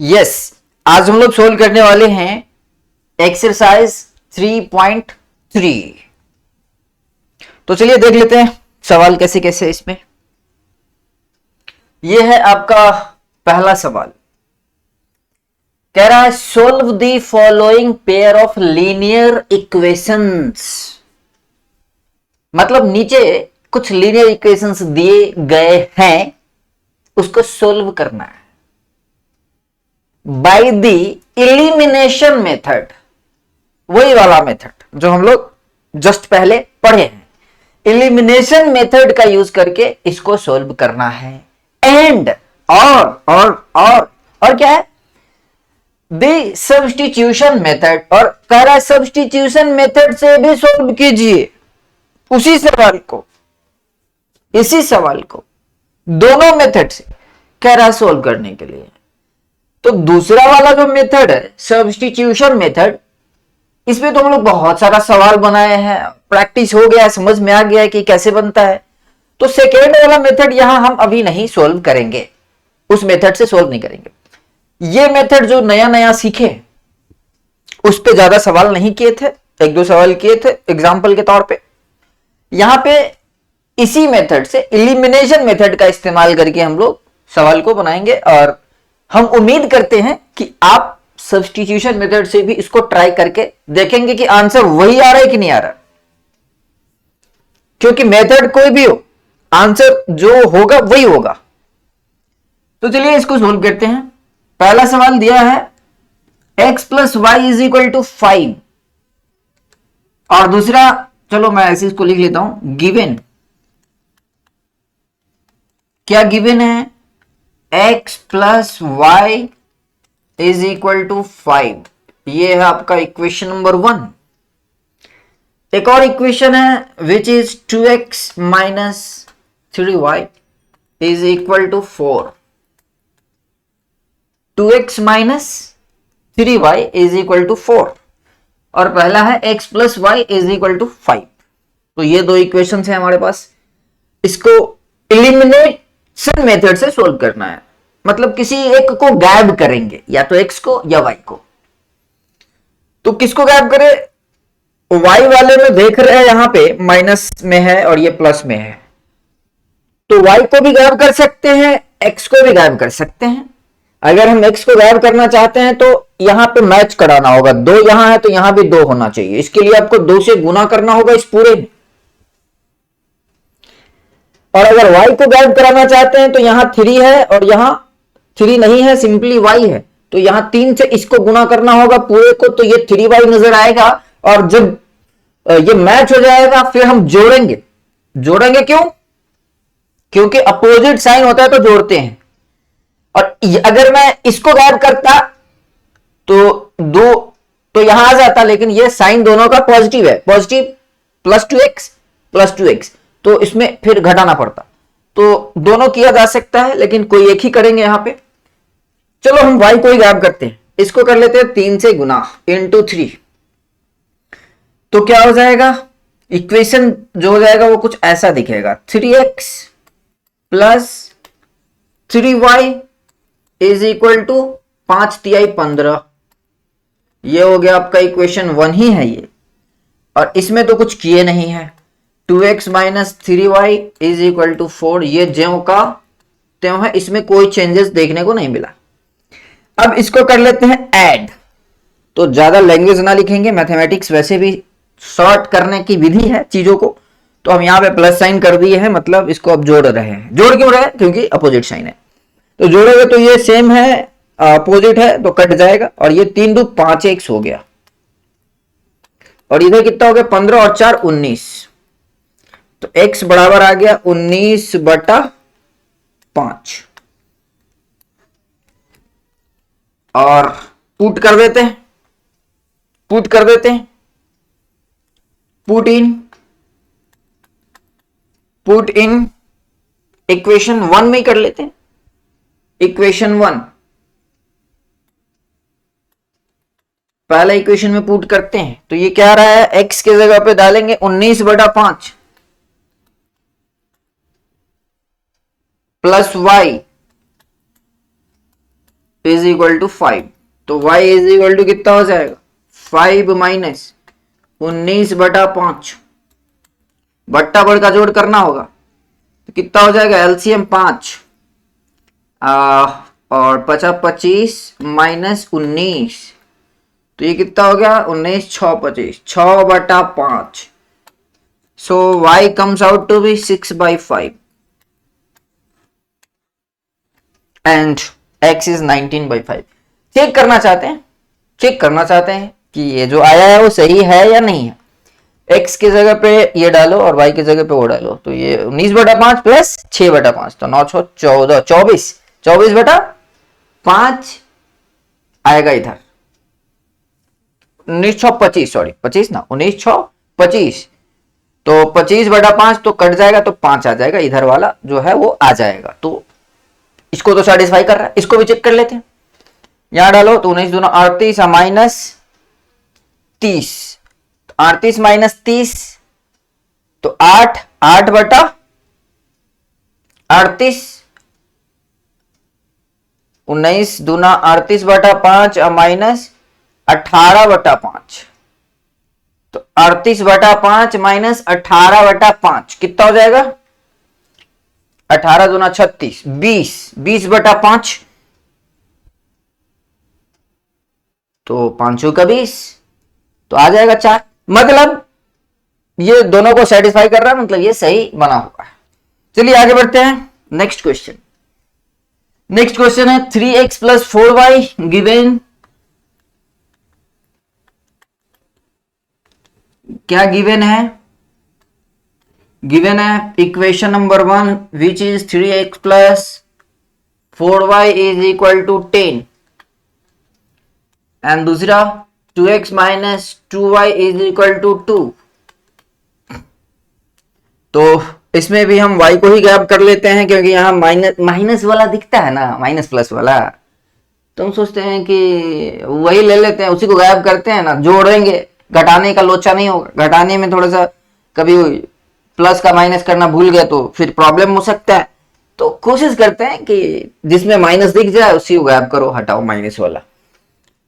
Yes, आज हम लोग सोल्व करने वाले हैं एक्सरसाइज 3.3। तो चलिए देख लेते हैं सवाल कैसे कैसे इसमें। यह है आपका पहला सवाल। कह रहा है solve the following pair of linear equations. मतलब नीचे कुछ लीनियर इक्वेशंस दिए गए हैं, उसको सोल्व करना है बाय द इलिमिनेशन मेथड। वही वाला मेथड जो हम लोग जस्ट पहले पढ़े हैं, इलिमिनेशन मेथड का यूज करके इसको सोल्व करना है। एंड और क्या है, द सब्स्टिट्यूशन मेथड। और कह रहा है सब्स्टिट्यूशन मेथड से भी सोल्व कीजिए उसी सवाल को, इसी सवाल को दोनों मेथड से कह रहा है सोल्व करने के लिए। तो दूसरा वाला जो मेथड है सब्स्टिट्यूशन मेथड, इसमें तो हम लोग बहुत सारा सवाल बनाए हैं, प्रैक्टिस हो गया है, समझ में आ गया है कि कैसे बनता है। तो सेकेंड वाला मेथड यहां हम अभी नहीं सोल्व करेंगे, उस मेथड से सोल्व नहीं करेंगे। ये मेथड जो नया नया सीखे उस पे ज्यादा सवाल नहीं किए थे, एक दो सवाल किए थे एग्जाम्पल के तौर पे। यहां पे इसी मेथड से इलिमिनेशन मेथड का इस्तेमाल करके हम लोग सवाल को बनाएंगे, और हम उम्मीद करते हैं कि आप सब्स्टिट्यूशन मेथड से भी इसको ट्राई करके देखेंगे कि आंसर वही आ रहा है कि नहीं आ रहा। क्योंकि मेथड कोई भी हो, आंसर जो होगा वही होगा। तो चलिए इसको सोल्व करते हैं। पहला सवाल दिया है x plus y is equal to 5, और दूसरा, चलो मैं ऐसे इसको लिख लेता हूं, गिवन। क्या गिवन है? x plus y is equal to 5। ये है आपका इक्वेशन नंबर 1। एक और इक्वेशन है which is 2x minus 3y is equal to 4। 2x minus 3y is equal to 4, और पहला है x plus y is equal to 5। तो ये दो इक्वेशन है हमारे पास। इसको इलिमिनेशन मेथड से सोल्व करना है, मतलब किसी एक को गायब करेंगे, या तो x को या y को। तो किसको गायब करें? y वाले में देख रहे हैं यहां पे माइनस में है और ये प्लस में है, तो y को भी गायब कर सकते हैं, x को भी गायब कर सकते हैं। अगर हम x को गायब करना चाहते हैं तो यहां पे मैच कराना होगा, 2 यहां है तो यहां भी 2 होना चाहिए। इसके लिए आपको 2 से गुना करना होगा इस पूरे में। और अगर y को गायब कराना चाहते हैं तो यहां 3 है और यहां 3 नहीं है, सिंपली y है, तो यहां 3 से इसको गुना करना होगा पूरे को, तो ये 3y नजर आएगा। और जब ये मैच हो जाएगा फिर हम जोड़ेंगे। जोड़ेंगे क्यों? क्योंकि अपोजिट साइन होता है तो जोड़ते हैं। और अगर मैं इसको गायब करता तो 2 तो यहां आ जाता, लेकिन ये साइन दोनों का पॉजिटिव है, पॉजिटिव प्लस 2x, तो इसमें फिर घटाना पड़ता। तो दोनों किया जा सकता है, लेकिन कोई एक ही करेंगे यहां पे। चलो हम y को ही गायब करते हैं, इसको कर लेते हैं 3 से गुना इंटू 3। तो क्या हो जाएगा? इक्वेशन जो हो जाएगा वो कुछ ऐसा दिखेगा, 3x plus 3y is equal to 5 तिहाई 15। ये हो गया आपका इक्वेशन 1 ही है ये, और इसमें तो कुछ किए नहीं है। 2x minus 3y is equal to 4, ये ज्यों का त्यों है, इसमें कोई चेंजेस देखने को नहीं मिला। अब इसको कर लेते हैं ऐड। तो ज्यादा लैंग्वेज ना लिखेंगे, मैथमेटिक्स वैसे भी शॉर्ट करने की विधि है चीजों को। तो हम यहाँ पे प्लस साइन कर दिए हैं, मतलब इसको अब जोड़ रहे हैं। जोड़ क्यों रहे हैं? क्योंकि अपोजिट साइन है, तो जोड़ोगे तो ये सेम है, अपोजिट है तो कट जाएगा, और ये 3 2 5x हो गया, और इधर कितना हो गया? 15 और 4 19। तो x बराबर आ गया 19/5। और पुट कर देते हैं, पुट इन इक्वेशन 1 में ही कर लेते हैं। इक्वेशन 1 पहला इक्वेशन में पुट करते हैं, तो ये क्या आ रहा है? x के जगह पे डालेंगे 19/5 plus y is equal to 5। तो y इज इक्वल टू कितना हो जाएगा, 5 माइनस 19/5। बट्टा बड़ का जोड़ करना होगा तो कितना हो जाएगा, एलसीएम 5 और 25 माइनस 19, तो ये कितना हो गया, 19 6 25, 6/5। सो y comes out to be 6/5 and x is 19/5। Check करना चाहते हैं कि ये जो आया है वो सही है या नहीं है। x की जगह पे ये डालो और y की जगह पे वो डालो, तो ये 19/5 प्लस 6/5, तो 9 6 14 24, 24/5 आएगा इधर। 19 6 25, सॉरी 25 ना, 19 6 25, तो 25/5 तो कट जाएगा, तो 5 आ जाएगा, इधर वाला जो है वो आ जाएगा। तो इसको तो सेटिस्फाई कर रहा है, इसको भी चेक कर लेते हैं। यहां डालो तो 19 दूना 38 माइनस 30, 38 माइनस 30 तो 8/38, 19 दूना 38/5 माइनस 18/5, तो 38/5 माइनस 18/5 कितना हो जाएगा, 18 दूना 36, 20/5, तो 5 का 20, तो आ जाएगा 4। मतलब ये दोनों को सेटिस्फाई कर रहा है, मतलब ये सही बना हुआ है। चलिए आगे बढ़ते हैं। नेक्स्ट क्वेश्चन है 3x प्लस 4y गिवन, क्या गिवन है, equation number 1 which is 3x plus 4y is equal to 10 and दूसरा 2x minus 2y is equal to 2। तो इसमें भी हम y को ही गायब कर लेते हैं, क्योंकि यहाँ माइनस वाला दिखता है ना, माइनस प्लस वाला, तो हम सोचते हैं कि वही ले लेते हैं, उसी को गायब करते हैं ना, जोड़ेंगे, घटाने का लोचा नहीं होगा। घटाने में थोड़ा सा कभी प्लस का माइनस करना भूल गए तो फिर प्रॉब्लम हो सकता है, तो कोशिश करते हैं कि जिसमें माइनस दिख जाए उसी को गायब करो, हटाओ माइनस वाला।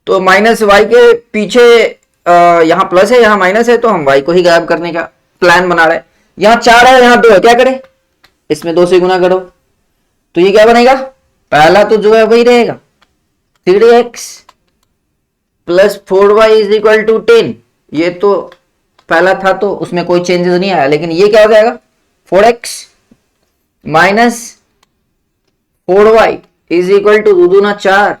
तो माइनस वाई के पीछे यहाँ प्लस है, यहाँ माइनस है, तो हम वाई को ही गायब करने का प्लान बना रहे हैं। यहाँ 4 है, यहाँ 2 है, क्या करें, इसमें 2 से गुना करो, तो ये क्या बनेगा, पहला तो जो है वही रहेगा, 3x plus 4y is equal to 10। ये तो पहला था तो उसमें कोई चेंजेस नहीं आया, लेकिन ये क्या हो जाएगा, 4x minus 4y is equal to 2 दूना 4,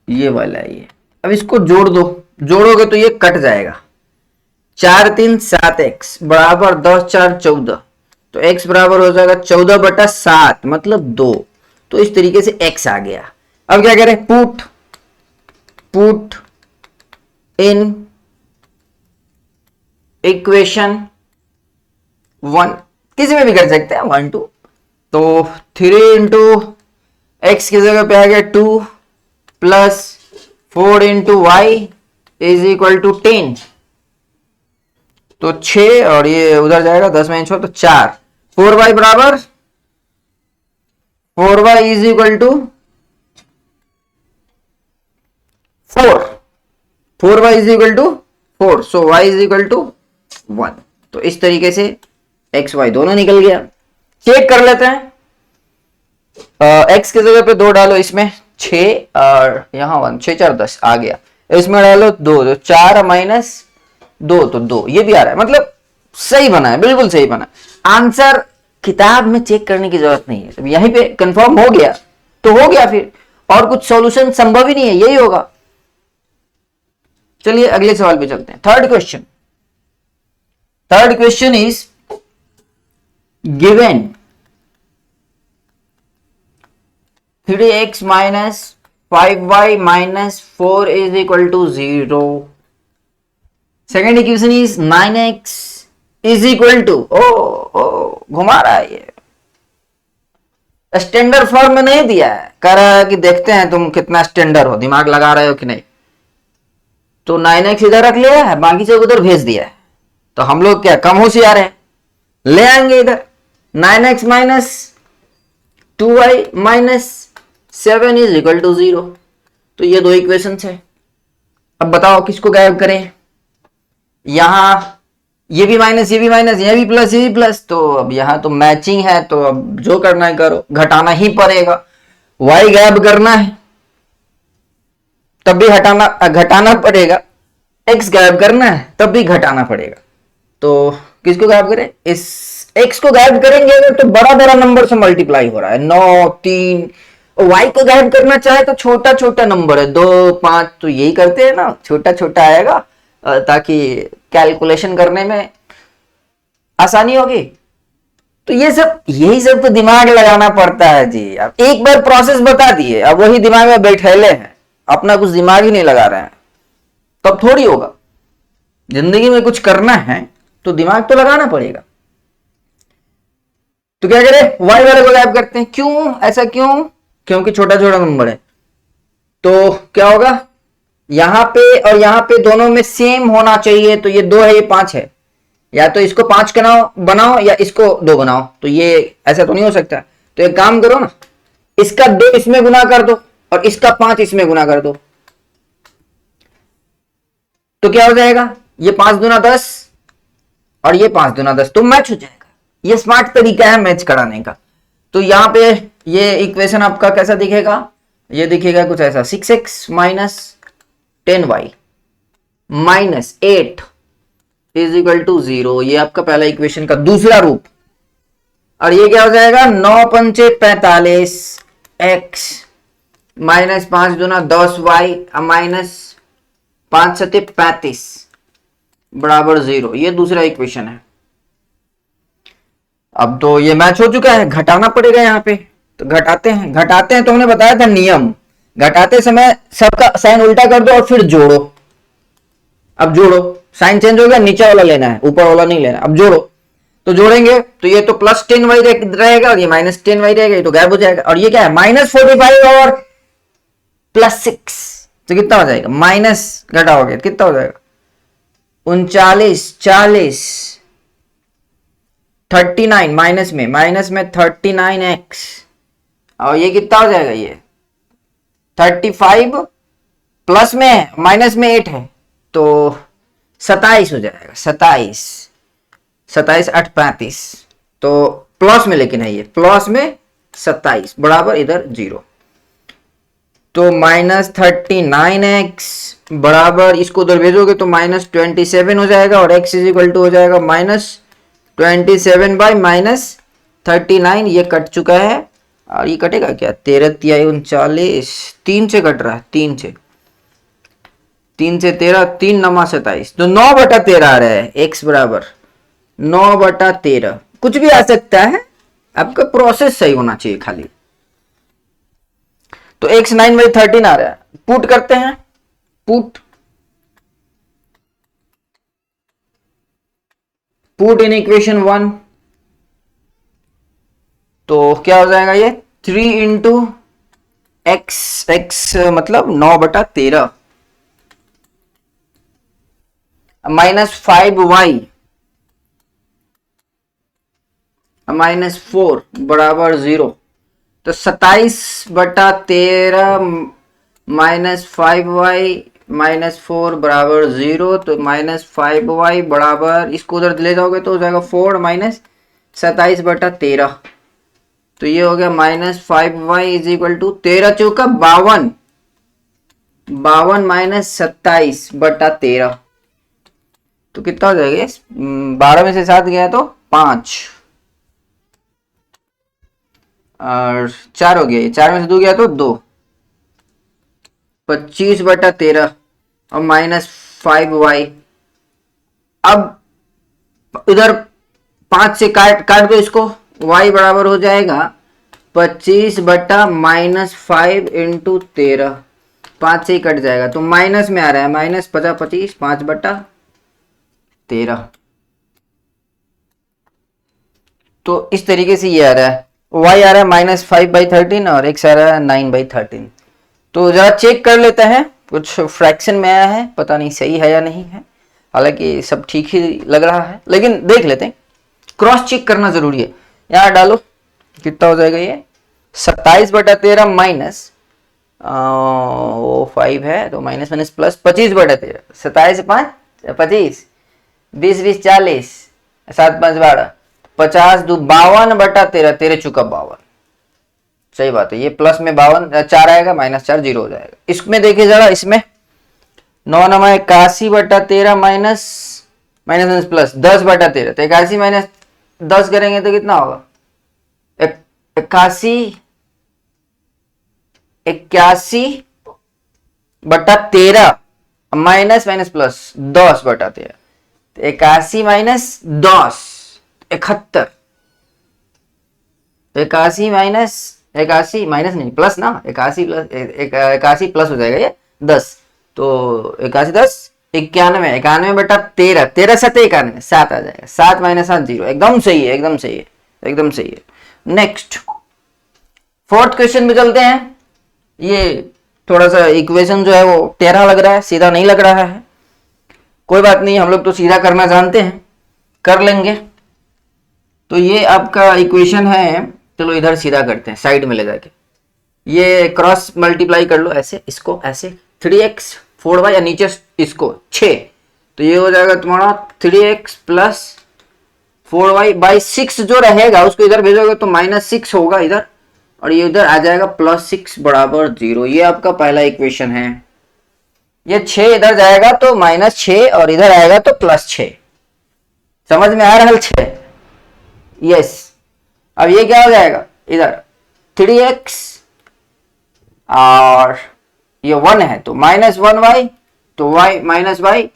ये वाला है ये। अब इसको जोड़ दो, जोड़ोगे तो ये कट जाएगा, 4 3 7x बराबर 10 4 14, तो x बराबर हो जाएगा 14/7 मतलब 2। तो इस तरीके से x आ गया। अब क्या करें, पुट इन इक्वेशन 1, किसी में भी कर सकते हैं 1 2, तो 3 इंटू एक्स की जगह पे आ गया 2 plus 4 into y is equal to 10, तो 6 और ये उधर जाएगा 10 में 6 तो 4, 4y बराबर 4y is equal to 4y is equal to 4, so y is equal to 1। तो इस तरीके से x y दोनों निकल गया। चेक कर लेते हैं, x की जगह पे 2 डालो, इसमें 6 और यहाँ 1, 6 4 10 आ गया, इसमें डालो 2 तो 4 माइनस 2 तो 2, ये भी आ रहा है, मतलब सही बना है, बिल्कुल सही बना है। आंसर किताब में चेक करने की जरूरत नहीं है, यहीं पे कंफर्म हो गया तो हो गया, फिर और कुछ सॉल्यूशन संभव ही नहीं है, यही होगा। चलिए अगले सवाल पे चलते हैं। Third question is given 3x minus 5y minus 4 is equal to 0. Second equation is 9x is equal to, घुमा रहा है ये, स्टैंडर्ड फॉर्म में नहीं दिया है, कह रहा है कि देखते हैं तुम कितना स्टैंडर्ड हो, दिमाग लगा रहे हो कि नहीं। तो 9x इधर रख लिया है, बाकी सब उधर भेज दिया है, तो हम लोग क्या कम होशियार है, ले आएंगे इधर 9x minus 2y minus 7 is equal to 0। तो ये दो इक्वेशन है। अब बताओ किसको गायब करें? यहां ये भी माइनस, ये भी माइनस, ये भी प्लस, ये भी प्लस, तो अब यहां तो मैचिंग है, तो अब जो करना है करो, घटाना ही पड़ेगा। y गायब करना है तब भी घटाना पड़ेगा, x गायब करना है तब भी घटाना पड़ेगा। तो किसको गायब करें? इस x को गायब करेंगे अगर तो बड़ा बड़ा नंबर से मल्टीप्लाई हो रहा है, 9, 3। y को गायब करना चाहे तो छोटा छोटा नंबर है, 2, 5, तो यही करते हैं ना, छोटा छोटा आएगा ताकि कैलकुलेशन करने में आसानी होगी। तो ये सब, यही सब तो दिमाग लगाना पड़ता है जी। अब एक बार प्रोसेस बता दिए, अब वही दिमाग में बैठेले हैं, अपना कुछ दिमाग ही नहीं लगा रहे हैं, तब थोड़ी होगा। जिंदगी में कुछ करना है तो दिमाग तो लगाना पड़ेगा। तो क्या करें? y वाले को गायब करते हैं। क्यों? ऐसा क्यों? क्योंकि छोटा छोटा नंबर है। तो क्या होगा? यहां पे और यहां पे दोनों में सेम होना चाहिए। तो ये 2 है, ये 5 है, या तो इसको 5 बनाओ या इसको 2 बनाओ। तो ये ऐसा तो नहीं हो सकता। तो एक काम करो ना, इसका 2 इसमें गुना कर दो और इसका 5 इसमें गुना कर दो। तो क्या हो जाएगा? ये 5 दूना 10 और ये 5 दूना 10, तो मैच हो जाएगा। ये स्मार्ट तरीका है मैच कराने का। तो यहां पे ये इक्वेशन आपका कैसा दिखेगा? ये दिखेगा कुछ ऐसा, 6x minus 10y minus 8 is equal to 0। ये आपका पहला इक्वेशन का दूसरा रूप। और ये क्या हो जाएगा? 9 पंचे 45 x माइनस 5 दूना 10y माइनस 5 सते 35 बराबर 0। ये दूसरा इक्वेशन है। अब तो ये मैच हो चुका है, घटाना पड़ेगा यहाँ पे। तो घटाते हैं तो हमने बताया था नियम, घटाते समय सबका साइन उल्टा कर दो और फिर जोड़ो। अब जोड़ो, साइन चेंज हो गया, नीचे वाला लेना है, ऊपर वाला नहीं लेना। अब जोड़ो, तो जोड़ेंगे तो ये तो प्लस 10y रहेगा और ये माइनस 10y रहेगा, ये तो गायब हो जाएगा। और ये क्या है? माइनस 45 और प्लस 6, तो कितना हो जाएगा? माइनस घटाओगे कितना हो जाएगा? 39, 40, 39 माइनस में 39x, और ये कितना हो जाएगा? ये 35 प्लस में माइनस में 8 है तो 27 हो जाएगा। 27 8 35, तो प्लस में लेकिन है, ये प्लस में 27 बराबर इधर 0। तो माइनस 39x बराबर, इसको उधर भेजोगे तो माइनस 27 हो जाएगा और x इज इक्वल टू हो जाएगा माइनस 27 बाई माइनस 39। ये कट चुका है और ये कटेगा क्या? 13 तिहाई 39, 3 से कट रहा है, 3 से 13, 3 नमा 27, तो 9/13 आ रहा है। x बराबर 9/13, कुछ भी आ सकता है, आपका प्रोसेस सही होना चाहिए खाली। तो x 9/13 आ रहा है। पुट करते हैं, पुट इन इक्वेशन 1, तो क्या हो जाएगा? ये 3 इंटू x मतलब 9/13 माइनस 5y माइनस 4 बराबर 0। तो 27/13 माइनस 5y माइनस 4 बराबर 0। तो माइनस 5y बराबर, इसको उधर ले जाओगे तो हो जाएगा 4 माइनस 27/13। तो ये हो गया minus 5y is equal to 13 चौका 52, 52 माइनस 27/13, तो कितना हो जाएगा? 12 में से 7 गया तो 5 और 4 हो गया, 4 में से 2 गया तो 2, 25/13 और माइनस 5y। अब इधर 5 से काट दो इसको, y बराबर हो जाएगा 25/-5 इंटू 13, 5 से ही कट जाएगा तो माइनस में आ रहा है, माइनस 25, 5/13। तो इस तरीके से ये आ रहा है, y आ रहा है माइनस 5/13 और x आ रहा है 9/13। तो जरा चेक कर लेते हैं, कुछ फ्रैक्शन में आया है, पता नहीं सही है या नहीं है। हालांकि सब ठीक ही लग रहा है, लेकिन देख लेते हैं, क्रॉस चेक करना जरूरी है। यहाँ डालो, कितना हो जाएगा? ये 27/13 माइनस वो 5 है तो माइनस माइनस प्लस 25/13, 27 5 25, 20 40, 7 5 12, 50 2 52/13, 13 चुका 52। सही बात है, ये प्लस में 52 4 आएगा, माइनस 4 0 हो जाएगा। इसमें देखिए जरा, इसमें 9 9 81/13 माइनस माइनस माइनस प्लस 10/13, तो 81 माइनस 10 करेंगे तो कितना होगा? 81/13 minus minus plus 10/13, 81 minus 10 71, 81 minus 81 minus नहीं प्लस ना, 81 प्लस 81 प्लस हो जाएगा ये 10, तो 81 10 91, 91/13, 13 7 91, 7 आ जाएगा, 7 माइनस 7 0, एकदम सही है, एकदम सही है, एकदम सही है। नेक्स्ट फोर्थ क्वेश्चन में चलते हैं। ये थोड़ा सा इक्वेशन जो है वो टेढ़ा लग रहा है, सीधा नहीं लग रहा है, कोई बात नहीं, हम लोग तो सीधा करना जानते हैं, कर लेंगे। तो ये आपका इक्वेशन है, चलो इधर सीधा करते हैं, साइड में ले जाके ये क्रॉस मल्टीप्लाई कर लो, ऐसे इसको ऐसे 3x 4y या नीचे इसको 6, तो ये हो जाएगा तुम्हारा 3x प्लस 4y बाई 6, जो रहेगा उसको इधर भेजोगे तो -6 होगा इधर, और ये उधर आ जाएगा +6 बराबर 0। ये आपका पहला इक्वेशन है। ये 6 इधर जाएगा तो -6 और इधर आएगा तो +6। समझ में आ रहा है 6? यस। अब ये क्या हो जाएगा, इधर 3x और ये 1 है तो -1y, तो y माइनस y,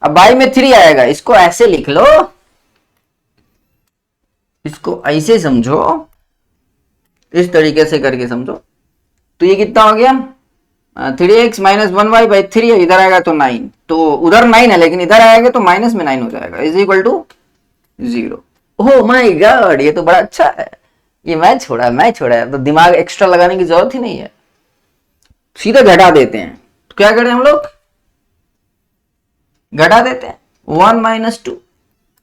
अब y में 3 आएगा, इसको ऐसे लिख लो, इसको ऐसे समझो, इस तरीके से करके समझो, तो ये कितना हो गया 3x माइनस 1y बाई 3 है, इधर आएगा तो 9, तो उधर 9 है लेकिन इधर आएगा तो माइनस में 9 हो जाएगा, is equal to 0। Oh my God, ये तो बड़ा अच्छा है, ये मैं छोड़ा, तो दिमाग एक्स्ट्रा लगाने की जरूरत ही नहीं है, सीधे घटा देते हैं। तो क्या करें हम लोग, घटा देते हैं, 1 माइनस 2,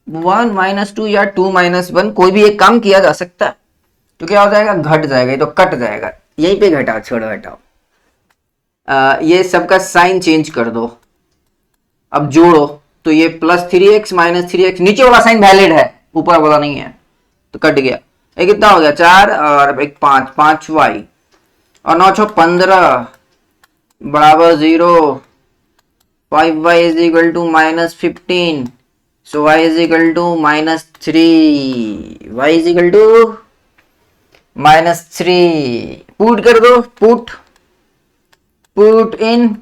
1 माइनस 2 या 2 माइनस 1, कोई भी एक काम किया जा सकता है। तो क्या हो जाएगा, घट जाएगा, ये तो कट जाएगा, यहीं पे घटाओ, छोड़ो हटाओ, ये सबका साइन चेंज कर दो, अब जोड़ो, तो ये +3x माइनस 3x, नीचे वाला साइन वैलिड है, ऊपर वाला नहीं है, तो कट गया। ये कितना हो गया 4 और एक 5, 5y और 9 6 15 बराबर 0, 5y is equal to -15, so y is equal to -3, y is equal to -3। Put कर दो, पुट इन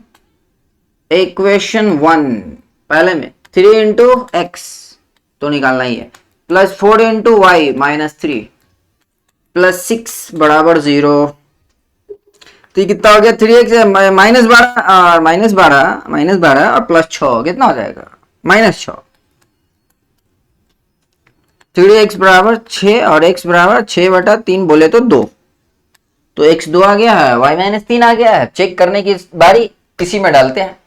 इक्वेशन 1, पहले में 3 इंटू एक्स तो निकालना ही है, +4 इंटू वाई -3 +6 बराबर 0। तो ये कितना हो गया, 3x -12 और -12 और +6 कितना हो जाएगा, -6। 3x बराबर 6 और x बराबर 6/3 बोले तो 2, तो x 2 आ गया है, y -3 आ गया है। चेक करने की बारी इसी में डालते हैं,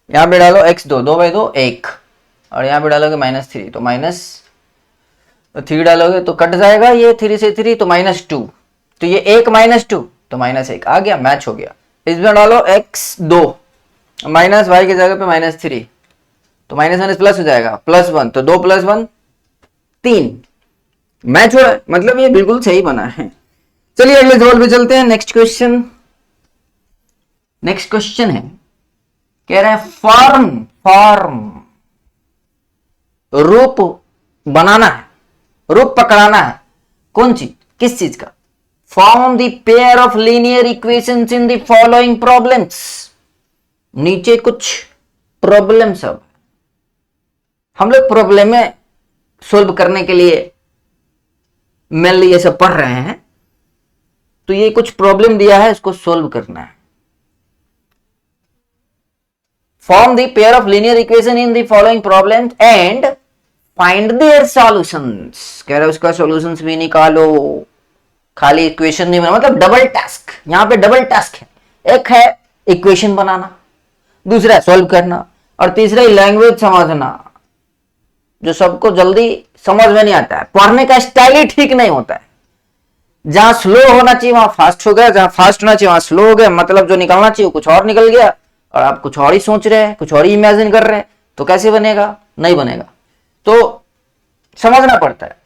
यहाँ पे डालो x 2, 2/2 1, और यहाँ पे डालोगे -3 तो -3 डालोगे तो कट जाएगा, ये 3 से 3 तो -2, तो ये 1 -2 तो -1 आ गया, मैच हो गया। इसमें डालो x 2 माइनस y की जगह पे -3, तो माइनस प्लस हो जाएगा, +1 तो 2 + 1 3, मैच हो रहा है, मतलब ये बिल्कुल सही बना है। चलिए अगले सवाल पे चलते हैं। नेक्स्ट क्वेश्चन है, कह रहे हैं फॉर्म रूप बनाना है, रूप पकड़ाना है, कौन चीज, किस चीज का, form the pair of linear equations in the following problems. नीचे कुछ प्रॉब्लम सब हम लोग प्रॉब्लम में सोल्व करने के लिए मेनली ये सब पढ़ रहे हैं, तो ये कुछ प्रॉब्लम दिया है, इसको सोल्व करना है। Form the pair of linear equation in the following problem and find their solutions. कह रहे हैं उसका सॉल्यूशंस भी निकालो, खाली इक्वेशन नहीं बना, मतलब डबल टास्क, यहां पे डबल टास्क है, एक है इक्वेशन बनाना, दूसरा है सॉल्व करना, और तीसरा लैंग्वेज समझना, जो सबको जल्दी समझ में नहीं आता है, पढ़ने का स्टाइल ही ठीक नहीं होता है। जहां स्लो होना चाहिए वहां फास्ट हो गया, जहां फास्ट होना चाहिए वहां स्लो हो गया, मतलब जो निकलना चाहिए कुछ और निकल गया, और आप कुछ और ही सोच रहे हैं, कुछ और ही इमेजिन कर रहे हैं, तो कैसे बनेगा? नहीं बनेगा। तो समझना पड़ता है।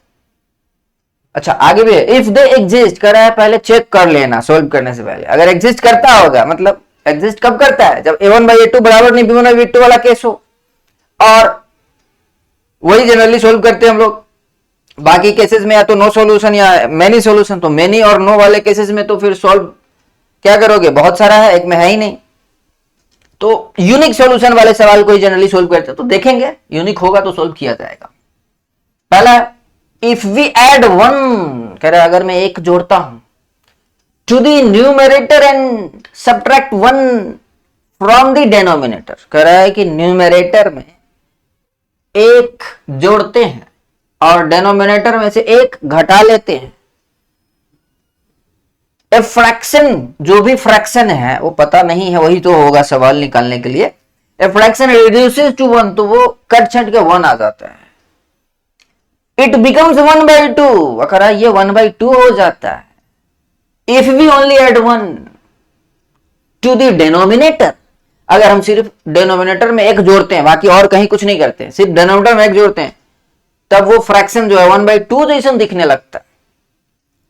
अच्छा आगे भी है, इफ दे एग्जिस्ट कर रहा है, पहले चेक कर लेना सोल्व करने से पहले, अगर एग्जिस्ट करता होगा, मतलब एग्जिस्ट कब करता है? जब a1/a2 बराबर नहीं b1/b2 वाला केस हो, और वही जनरली सोल्व करते हैं हम लोग। बाकी केसेस में या तो नो सॉल्यूशन या मेनी सॉल्यूशन, तो मेनी और नो वाले केसेस में तो फिर सॉल्व क्या करोगे? बहुत सारा है, एक में है ही नहीं। तो यूनिक सॉल्यूशन वाले सवाल को ही जनरली सोल्व करते हैं, तो देखेंगे यूनिक होगा तो सोल्व किया जाएगा। पहला, इफ वी एड वन, कह रहा है अगर मैं एक जोड़ता हूं, to the numerator and subtract one from the denominator, कह रहा है कि न्यूमरेटर में एक जोड़ते हैं और डेनोमिनेटर में से एक घटा लेते हैं। ए फ्रैक्शन, जो भी फ्रैक्शन है वो पता नहीं है, वही तो होगा सवाल निकालने के लिए। A fraction reduces to one, तो वो कट छट के वन आ जाता है। इट बिकम्स 1/2, अगर ये 1/2 हो जाता है। If we only add one to the denominator, अगर हम सिर्फ डेनोमिनेटर में एक जोड़ते हैं, बाकी और कहीं कुछ नहीं करते, सिर्फ डेनोमिनेटर में एक जोड़ते हैं, तब वो फ्रैक्शन जो है 1/2 जैसा दिखने लगता है।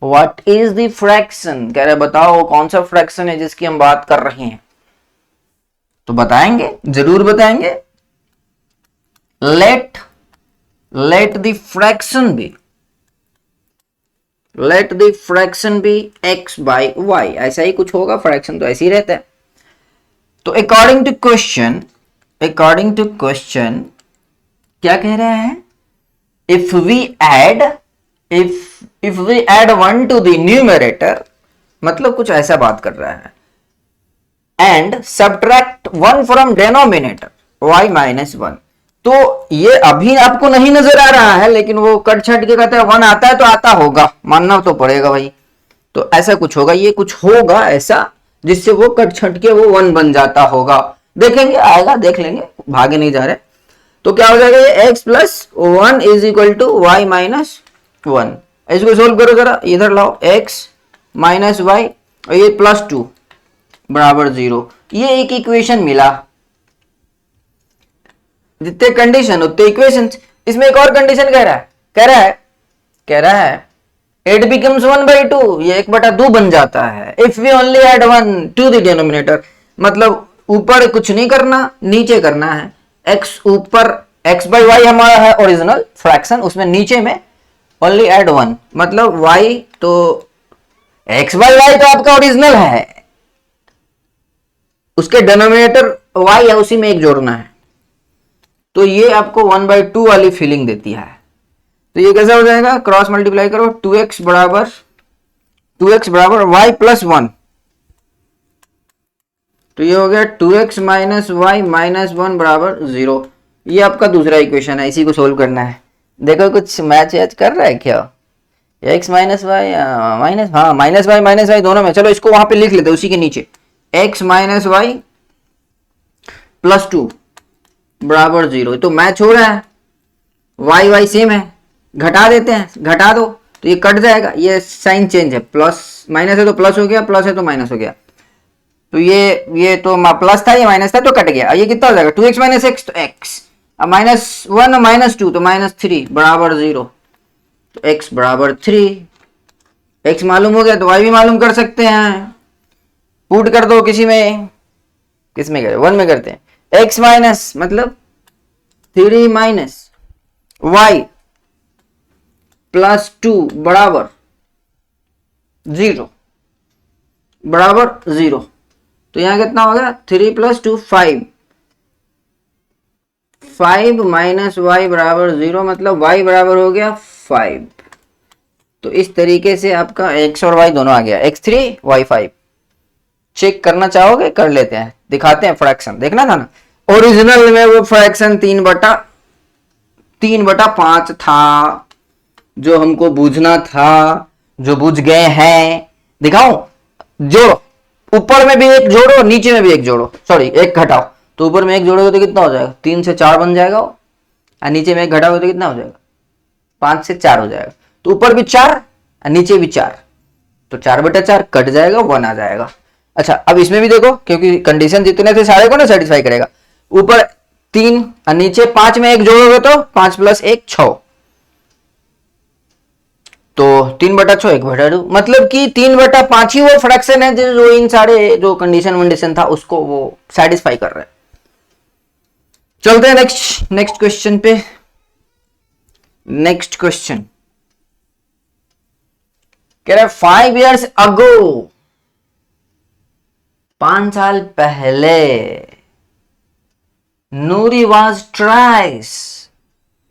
व्हाट इज द फ्रैक्शन, कह रहे बताओ कौन सा फ्रैक्शन है जिसकी हम बात कर रहे हैं? तो बताएंगे, जरूर बताएंगे। Let the fraction be, let the fraction be x by y, ऐसा ही कुछ होगा, फ्रैक्शन तो ऐसे ही रहता है। तो according to question क्या कह रहा है? if we add 1 to the numerator, मतलब कुछ ऐसा बात कर रहा है, and subtract 1 from denominator y minus 1, तो ये अभी आपको नहीं नजर आ रहा है, लेकिन वो कट छट के कहते हैं 1 आता है तो आता होगा, मानना तो पड़ेगा भाई। तो ऐसा कुछ होगा, ये कुछ होगा ऐसा जिससे वो कट छट के वो 1 बन जाता होगा। देखेंगे, आएगा, देख लेंगे, भागे नहीं जा रहे। तो क्या हो जाएगा? ये x plus 1 is equal to y minus 1। इसको सोल्व करो जरा, इधर लाओ, x माइनस वाई और ये प्लस 2 बराबर 0। ये एक इक्वेशन मिला, जितने कंडीशन उतने इक्वेशन। इसमें एक और कंडीशन कह रहा है इट बिकम्स 1/2, ये 1/2 बन जाता है। If we only add 1 to the denominator, मतलब ऊपर कुछ नहीं करना, नीचे करना है। x ऊपर, x/y हमारा है ओरिजिनल फ्रैक्शन, उसमें नीचे में ओनली एड 1, मतलब y, तो x/y तो आपका ओरिजिनल है, उसके डिनोमिनेटर y है, उसी में एक जोड़ना है। तो ये आपको 1/2 वाली फीलिंग देती है। तो ये कैसा हो जाएगा? क्रॉस मल्टीप्लाई करो, 2x बराबर y प्लस 1, तो ये हो गया 2x माइनस वाई माइनस 1 बराबर 0। ये आपका दूसरा इक्वेशन है, इसी को सोल्व करना है। देखो कुछ मैच वैच कर रहा है क्या? x माइनस वाई माइनस, हाँ माइनस वाई दोनों में। चलो इसको वहां पे लिख लेते हैं, उसी के नीचे x माइनस वाई प्लस 2 बराबर 0। तो मैच हो रहा है, y सेम है, घटा देते हैं, घटा दो तो ये कट जाएगा, ये साइन चेंज है, प्लस माइनस है तो प्लस हो गया, प्लस है तो माइनस हो गया। तो ये तो प्लस था, ये माइनस था तो कट गया। ये कितना हो जाएगा? 2x माइनस एक्स, तो x, अब -1 -2 तो -3 बराबर 0। तो x बराबर 3, x मालूम हो गया तो y भी मालूम कर सकते हैं, पुट कर दो किसी में, किस में करें? 1 में करते हैं। x माइनस मतलब 3 माइनस y प्लस 2 बराबर 0 तो यहां कितना हो गया? 3 प्लस 2 5 माइनस वाई बराबर 0, मतलब y बराबर हो गया 5। तो इस तरीके से आपका x और y दोनों आ गया, x3 y5। चेक करना चाहोगे? कर लेते हैं, दिखाते हैं फ्रैक्शन। देखना था ना, ओरिजिनल में वो फ्रैक्शन 3/5 था, जो हमको बूझना था, जो बूझ गए हैं। दिखाओ, जोड़ो, ऊपर में भी एक जोड़ो, नीचे में भी एक जोड़ो, सॉरी एक घटाओ। तो ऊपर में एक जोड़ोगे तो कितना हो जाएगा? 3 से 4 बन जाएगा, और नीचे में एक घटाओगे तो कितना हो जाएगा? 5 से 4 हो जाएगा। तो ऊपर भी 4 और नीचे भी 4, तो 4/4 कट जाएगा, 1 आ जाएगा। अच्छा अब इसमें भी देखो, क्योंकि कंडीशन जितने थे सारे को ना सेटिस्फाई करेगा। ऊपर 3 और नीचे 5 में 1 जोड़ोगे तो 5 + 1 6, तो 3/6 1/2, मतलब कि 3/5 ही वो फ्रैक्शन है जो इन सारे जो कंडीशन वंडीशन था उसको वो सेटिस्फाई कर रहा है। चलते हैं नेक्स्ट क्वेश्चन पे। नेक्स्ट क्वेश्चन कह रहा है 5 years ago, 5 साल पहले, नूरी वॉज ट्राइस,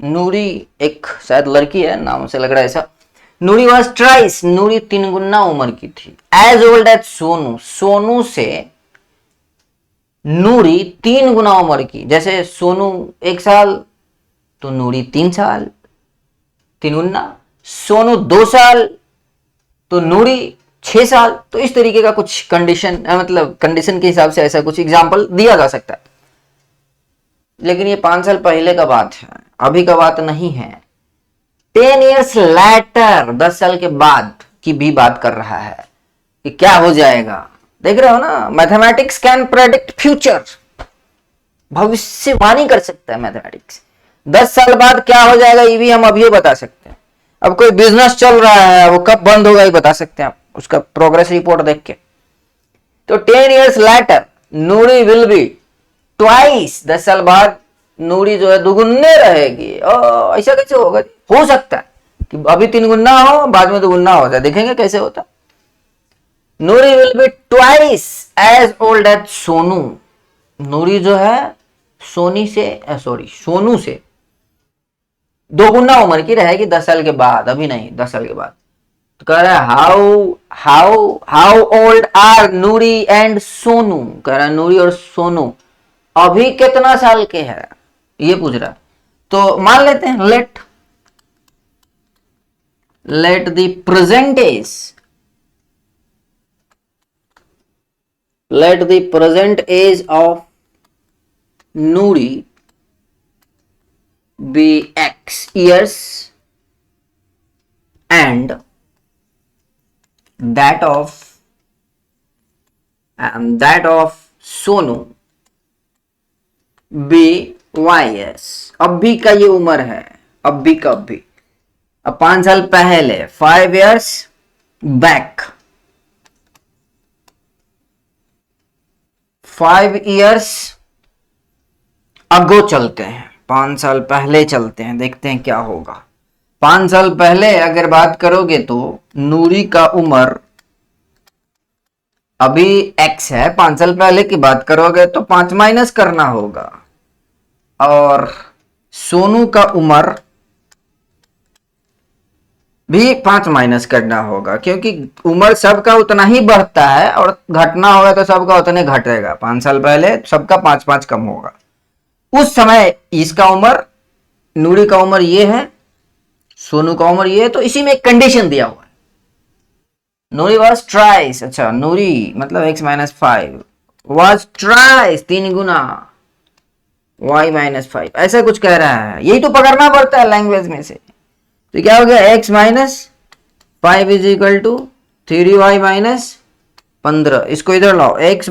नूरी एक शायद लड़की है, नाम से लग रहा है ऐसा। नूरी वॉज ट्राइस, नूरी 3 गुना उम्र की थी। As old as Sonu, Sonu से नूरी 3 गुना उम्र की। जैसे सोनू 1 साल तो नूरी 3 साल, 3 गुना। सोनू 2 साल तो नूरी 6 साल। तो इस तरीके का कुछ कंडीशन, मतलब कंडीशन के हिसाब से ऐसा कुछ एग्जाम्पल दिया जा सकता है। लेकिन ये 5 साल पहले का बात है, अभी का बात नहीं है। 10 years later, 10 साल के बाद की भी बात कर रहा है कि क्या हो जाएगा। देख रहे हो ना, मैथमेटिक्स कैन प्रेडिक्ट फ्यूचर, भविष्यवाणी कर सकता है मैथमेटिक्स। 10 साल बाद क्या हो जाएगा ये भी हम अभी बता सकते हैं। अब कोई बिजनेस चल रहा है, वो कब बंद होगा ये बता सकते हैं आप, उसका प्रोग्रेस रिपोर्ट देख के। तो 10 years later, Noori will be twice, 10 साल बाद नूरी जो है दुगुने रहेगी। ऐसा कैसे होगा? हो सकता है कि अभी 3 गुना हो, बाद में 2 गुना हो जाए, देखेंगे कैसे होता। Noori will be twice as old as Sonu, Noori जो है सोनी से सोनू से 2 गुना उम्र की रहेगी 10 साल के बाद, अभी नहीं 10 साल के बाद। तो कह रहा है how old are Noori and Sonu, कह रहा है नूरी और सोनू अभी कितना साल के हैं ये पूछ रहा है। तो मान लेते हैं let the present age, let the present age of Nuri be X years and that of Sonu be Y years। अभी का ये उम्र है, अभी का अभी। अब 5 साल पहले, 5 years back, 5 years अगो चलते हैं, 5 साल पहले चलते हैं, देखते हैं क्या होगा। 5 साल पहले अगर बात करोगे तो नूरी का उम्र अभी x है, 5 साल पहले की बात करोगे तो 5 माइनस करना होगा। और सोनू का उम्र भी 5 माइनस करना होगा, क्योंकि उम्र सबका उतना ही बढ़ता है और घटना होगा तो सबका उतने घटेगा। 5 साल पहले सबका 5-5 कम होगा। उस समय इसका उम्र, नूरी का उम्र ये है, सोनू का उम्र ये है, तो इसी में एक कंडीशन दिया हुआ है। नूरी वॉज ट्राइस, अच्छा नूरी मतलब x - 5 वॉज ट्राइस 3 गुना y - 5, ऐसा कुछ कह रहा है। यही तो पकड़ना पड़ता है लैंग्वेज में से। तो क्या हो गया, x - 5 = 3y - 15। इसको इधर लाओ, x -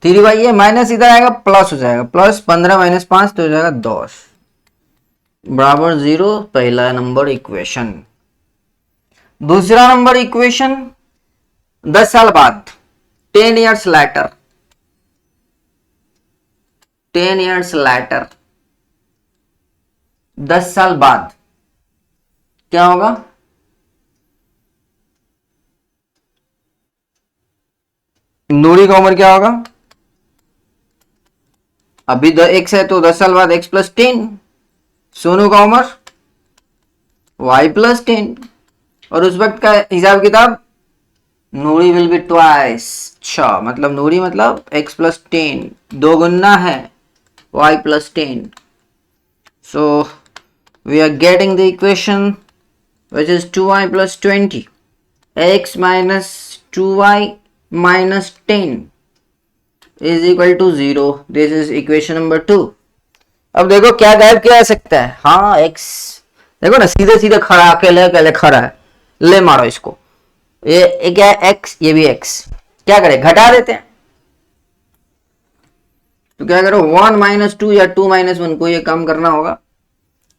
3y, ये माइनस इधर आएगा प्लस हो जाएगा, प्लस 15 - 5 तो हो जाएगा 10 बराबर 0। पहला नंबर इक्वेशन। दूसरा नंबर इक्वेशन 10 साल बाद, 10 years later, 10 years later, 10 साल बाद क्या होगा? नूरी का उम्र क्या होगा? अभी x है तो 10 साल बाद x + 10। सोनू का उम्र y + 10। और उस वक्त का हिसाब किताब, नूरी विल बी ट्वाइस, अच्छा मतलब नूरी मतलब x + 10, 2 गुना है y + 10। So we are getting the equation which is 2y + 20, x - 2y - 10 is equal to 0. This is equation number 2. अब देखो क्या गायब किया जा सकता है। हाँ x देखो ना, सीधे सीधे खड़ा, अकेले अकेले खड़ा है, ले मारो इसको। ये क्या है x, ये भी x, क्या करें घटा देते हैं। तो क्या करो 1 माइनस 2 या 2 माइनस 1 को ये काम करना होगा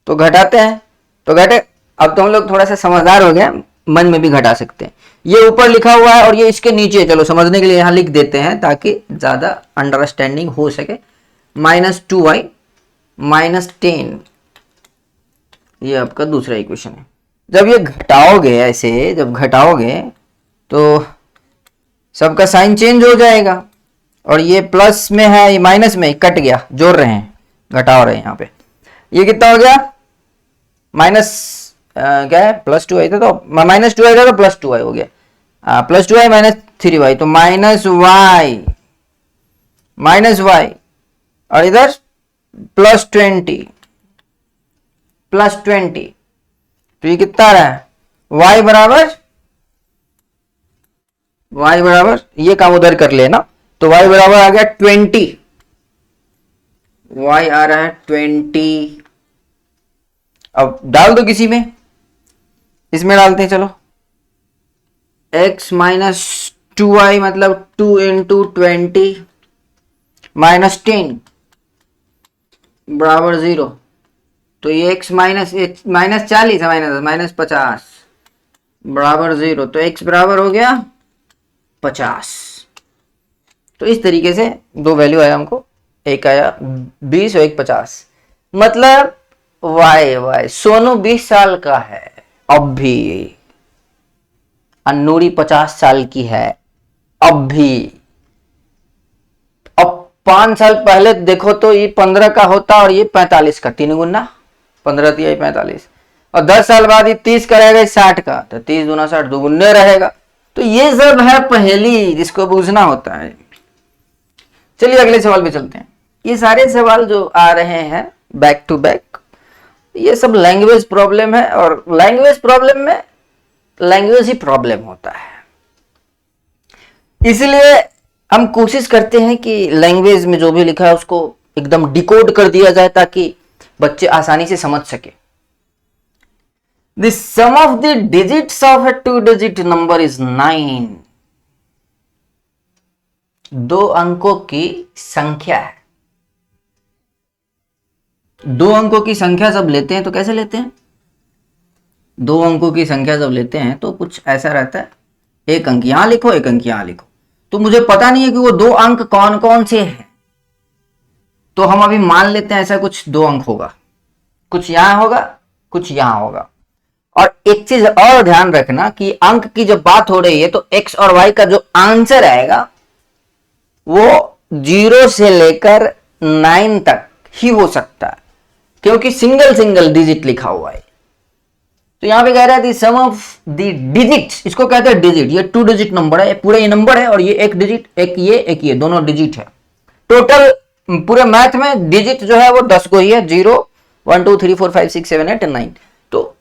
तो घटाते हैं। तो घटे, अब तो हम लोग थोड़ा सा समझदार हो गए, मन में भी घटा सकते हैं। ये ऊपर लिखा हुआ है और ये इसके नीचे, चलो समझने के लिए यहां लिख देते हैं ताकि ज्यादा अंडरस्टैंडिंग हो सके। -2y -10, ये आपका दूसरा इक्वेशन है। जब ये घटाओगे ऐसे, जब घटाओगे तो सबका साइन चेंज हो जाएगा और ये प्लस में है, ये माइनस में कट गया, जोड़ रहे हैं, घटा रहे हैं यहाँ पे। ये कितना हो गया माइनस क्या है +2 आई था, तो -2 आई था तो +2y हो गया, +2y -3y, तो -y और इधर +20 तो ये कितना आ रहा है y बराबर ये काम उधर कर लेना, तो y बराबर आ गया 20, y आ रहा है 20। अब डाल दो किसी में, इसमें डालते हैं, चलो x -2y मतलब 2 × 20 -10 बराबर 0, तो ये x -40 है, -50 बराबर 0, तो x बराबर हो गया 50। तो इस तरीके से दो वैल्यू आया हमको, एक आया 20 और एक 50। मतलब वाई सोनू 20 साल का है अब भी, अन्नूरी 50 साल की है अब भी। अब 5 साल पहले देखो तो ये 15 का होता और ये 45 का, 3 गुना 15 × 45, और 10 साल बाद ये 30 का रहेगा, 60 का, तो 30 दूना 60 दुगुने रहेगा। तो ये सब है पहेली जिसको बूझना होता है। चलिए अगले सवाल पे चलते हैं। ये सारे सवाल जो आ रहे हैं बैक टू बैक, ये सब लैंग्वेज प्रॉब्लम है, और लैंग्वेज प्रॉब्लम में लैंग्वेज ही प्रॉब्लम होता है। इसलिए हम कोशिश करते हैं कि लैंग्वेज में जो भी लिखा है उसको एकदम डिकोड कर दिया जाए ताकि बच्चे आसानी से समझ सके। The sum of the digits of a 2-digit number is 9. 2 अंकों की संख्या है। 2 अंकों की संख्या जब लेते हैं तो कैसे लेते हैं? 2 अंकों की संख्या जब लेते हैं तो कुछ ऐसा रहता है, एक अंक यहां लिखो, एक अंक यहां लिखो। तो मुझे पता नहीं है कि वो 2 अंक कौन कौन से हैं, तो हम अभी मान लेते हैं ऐसा कुछ 2 अंक होगा, कुछ यहां होगा, कुछ यहां होगा। और एक चीज और ध्यान रखना कि अंक की जब बात हो रही है तो x और y का जो आंसर आएगा वो 0 से लेकर 9 तक ही हो सकता है, क्योंकि सिंगल सिंगल डिजिट लिखा हुआ है। तो यहां पे कह रहा है सम ऑफ द डिजिट्स, इसको कहते हैं डिजिट। ये 2 डिजिट नंबर है, पूरा ये नंबर है, और ये एक डिजिट, एक ये दोनों डिजिट है। टोटल पूरे मैथ में डिजिट जो है वो 10 को ही है, 0 1 2 3 4 5 6 7 8 9। तो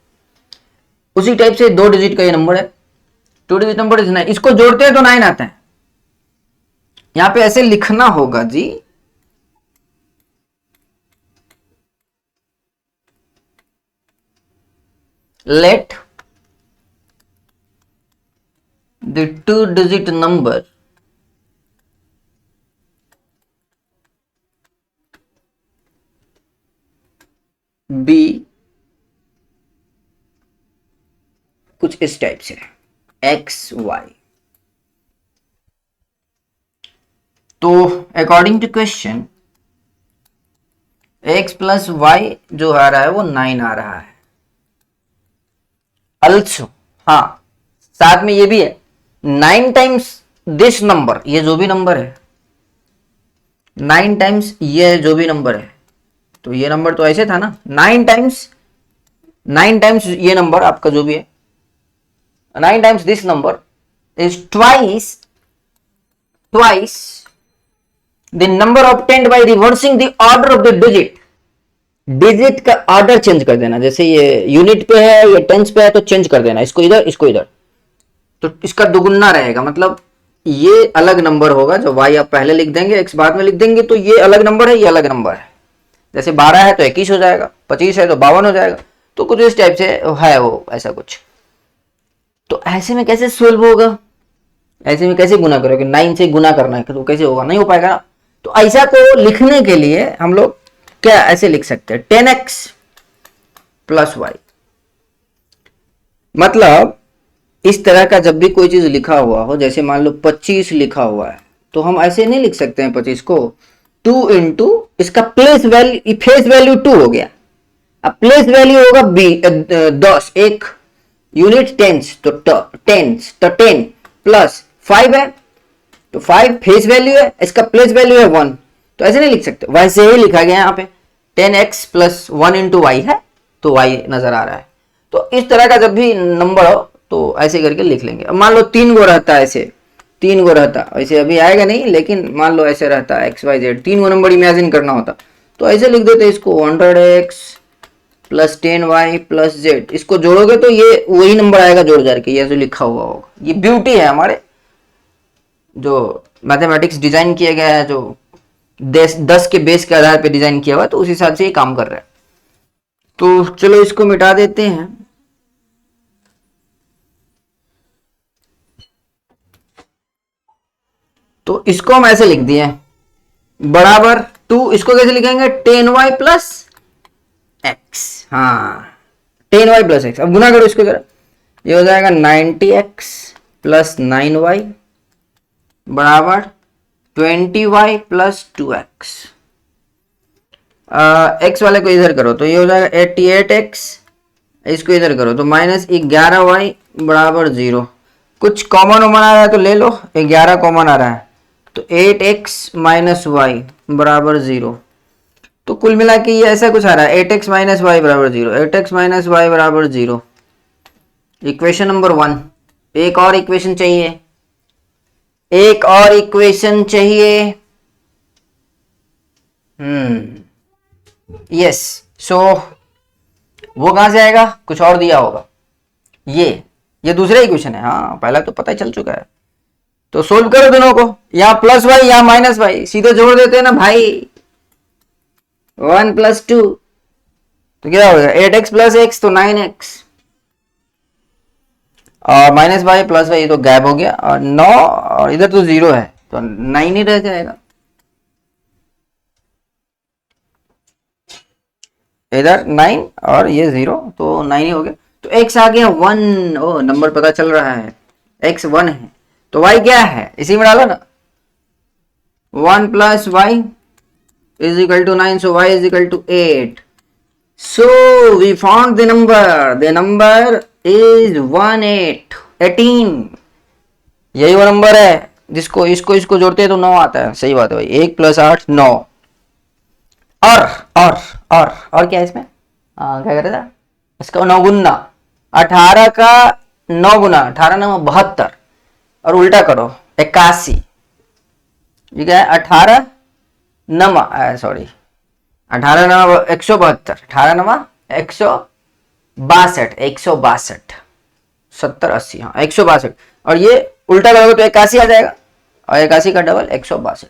उसी टाइप से 2 डिजिट का ये नंबर है, 2 डिजिट नंबर इज 9। इसको जोड़ते हैं तो 9 आता है। यहां पे ऐसे लिखना होगा जी, let the 2 digit number be कुछ इस टाइप से x y। तो according to question x plus y जो आ रहा है वो 9 आ रहा है। अल्सो हाँ, साथ में ये भी है 9 टाइम्स दिस नंबर, ये जो भी नंबर है 9 टाइम्स ये जो भी नंबर है, तो ये नंबर तो ऐसे था ना, 9 टाइम्स ये नंबर आपका जो भी है, 9 times this number is twice the number obtained by reversing the order of the digit. Digit का ऑर्डर चेंज कर देना, जैसे ये यूनिट पे है, ये टेंस पे है, तो चेंज कर देना, इसको इधर, इसको इधर, तो इसका दुगुना रहेगा। मतलब ये अलग नंबर होगा, जो y आप पहले लिख देंगे, x बाद में लिख देंगे, तो ये अलग नंबर है, ये अलग नंबर है। जैसे 12 है तो 21 हो जाएगा, 25 है तो 52 हो जाएगा। तो कुछ इस टाइप से है वो, ऐसा कुछ। तो ऐसे में कैसे सोल्व होगा, ऐसे में कैसे गुना करोगे, 9 से गुना करना है तो कैसे होगा, नहीं हो पाएगा ना। तो ऐसा को लिखने के लिए हम लोग क्या ऐसे लिख सकते हैं 10x प्लस वाई। मतलब इस तरह का जब भी कोई चीज लिखा हुआ हो, जैसे मान लो 25 लिखा हुआ है, तो हम ऐसे नहीं लिख सकते हैं 25 को 2 इंटू इसका प्लेस वैल्यू, फेस वैल्यू 2 हो गया, अब प्लेस वैल्यू होगा 10, एक यूनिट टेंस, तो 10 प्लस 5 है, तो 5 फेस वैल्यू है, इसका प्लेस वैल्यू है 1, तो ऐसे नहीं लिख सकते, वैसे ही लिखा गया यहाँ पे 10x प्लस 1 इंटू वाई है, तो y नजर आ रहा है। तो इस तरह का जब भी नंबर हो तो ऐसे करके लिख लेंगे। अब मान लो 3 गो रहता है, ऐसे 3 गो रहता, ऐसे अभी आएगा नहीं, लेकिन मान लो ऐसे रहता है XYZ, 3 गो नंबर इमेजिन करना होता, तो ऐसे लिख देते इसको 100x plus 10y plus z, इसको जोड़ोगे तो ये वही नंबर आएगा जोड़ जाड़ के, ये जो लिखा हुआ होगा। ये ब्यूटी है हमारे जो मैथमेटिक्स डिजाइन किया गया है, जो 10 के बेस के आधार पे डिजाइन किया हुआ, तो उस हिसाब से ये काम कर रहा है। तो चलो इसको मिटा देते हैं। तो इसको हम ऐसे लिख दिए बराबर 2, इसको कैसे लिखेंगे 10y प्लस x, हाँ 10y प्लस x। अब गुना करो इसको जरा, ये हो जाएगा 90x प्लस 9y बराबर 20y प्लस 2x। x वाले को इधर करो तो ये हो जाएगा 88x, इसको इधर करो तो माइनस 11y बराबर 0। कुछ कॉमन वॉमन आ रहा है तो ले लो, 11 कॉमन आ रहा है, तो 8x माइनस वाई बराबर 0। तो कुल मिला के ये ऐसा कुछ आ रहा है 8x माइनस वाई बराबर 0, 8x माइनस वाई बराबर 0। Equation number 1। एक और इक्वेशन चाहिए, एक और इक्वेशन चाहिए। यस, सो वो कहां से आएगा, कुछ और दिया होगा, ये दूसरा इक्वेशन है, हाँ पहला तो पता ही चल चुका है। तो सोल्व करो दोनों को, यहां प्लस वाई यहां माइनस वाई, सीधे जोड़ देते हैं ना भाई, 1 प्लस 2 तो क्या हो गया 8x प्लस x, तो 9x, और माइनस वाई प्लस वाई तो गैप हो गया, और 9 और इधर तो 0 है तो 9 ही रह जाएगा, इधर 9 और ये 0 तो 9 ही हो गया। तो x आ गया 1, ओ नंबर पता चल रहा है, x 1 है, तो y क्या है इसी में डालो ना, 1 plus y is equal to 9, so y is equal to 8. So we found the number is 18। यही वो नंबर है जिसको इसको जोड़ते हैं तो 9 आता है, सही बात है भाई, 1 प्लस 8 9। और क्या है इसमें, क्या कर रहा था, इसका 9 गुना 18 का 9 गुना 18 9 72, और उल्टा करो 81, ये क्या है 18 नमा, सॉरी 18 नमा 172, 18 नमा 162, 162 70 80, हाँ 162, और ये उल्टा करोगे तो 81 आ जाएगा, और 81 का डबल 162,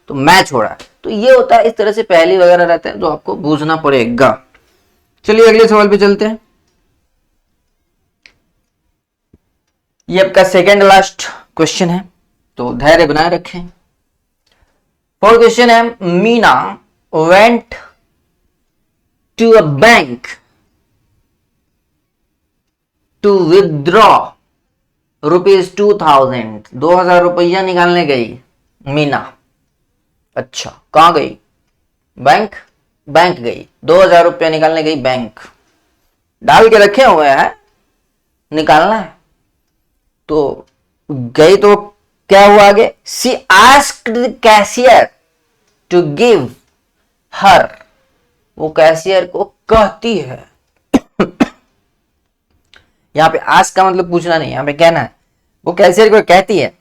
तो मैच हो रहा है। तो ये होता है, इस तरह से पहली वगैरह रहते हैं जो आपको बूझना पड़ेगा। चलिए अगले सवाल पे चलते हैं। ये आपका सेकेंड लास्ट क्वेश्चन है, तो धैर्य बनाए रखें। फोर्थ क्वेश्चन है, Meena went to a bank to withdraw rupees 2000, 2000 रुपया निकालने गई मीना। अच्छा कहां गई, बैंक गई, 2000 रुपया निकालने गई बैंक, डाल के रखे हुए हैं, निकालना है, तो गई तो क्या हुआ आगे, she asked the cashier to give her, वो कैशियर को कहती है, यहां पे आस्क का मतलब पूछना नहीं, यहां पे कहना है, वो कैशियर को कहती है